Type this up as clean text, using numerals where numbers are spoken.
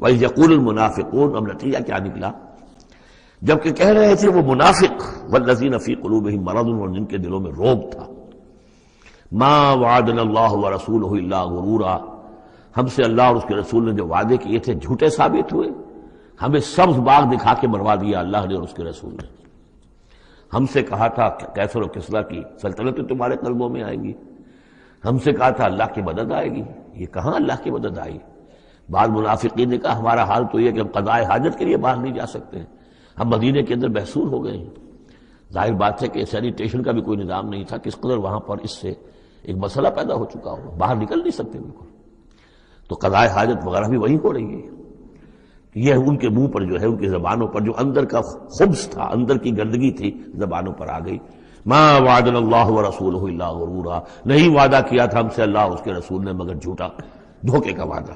وَإِذْ يَقُولُ الْمُنَافِقُونَ، اب نتیجہ کیا نکلا؟ جبکہ کہہ رہے تھے وہ منافق، وَالَّذِينَ فِي قُلُوبِهِم مَرَضٌ، اور جن کے دلوں میں روگ تھا، مَا وَعَدَنَا اللَّهُ وَرَسُولُهُ إِلَّا غُرُورًا، ہم سے اللہ اور اس کے رسول نے جو وعدے کیے تھے جھوٹے ثابت ہوئے، ہمیں سبز باغ دکھا کے مروا دیا اللہ نے اور اس کے رسول نے۔ ہم سے کہا تھا کیسر و کسریٰ کی سلطنت تمہارے قلبوں میں آئے گی، ہم سے کہا تھا اللہ کی مدد آئے گی، یہ کہاں اللہ کی مدد آئی؟ بعض منافقین نے کہا ہمارا حال تو یہ کہ ہم قضائے حاجت کے لیے باہر نہیں جا سکتے ہیں، ہم مدینے کے اندر محصور ہو گئے ہیں۔ ظاہر بات ہے کہ سینیٹیشن کا بھی کوئی نظام نہیں تھا، کس قدر وہاں پر اس سے ایک مسئلہ پیدا ہو چکا ہو، باہر نکل نہیں سکتے بالکل، تو قضائے حاجت وغیرہ بھی وہیں ہو رہی ہے۔ یہ ان کے منہ پر جو ہے، ان کی زبانوں پر جو اندر کا خبث تھا، اندر کی گندگی تھی، زبانوں پر آ گئی۔ ما وعدنا اللہ ورسولہ الا غرورا، نہیں وعدہ کیا تھا ہم سے اللہ اور اس کے رسول نے مگر جھوٹا، دھوکے کا وعدہ۔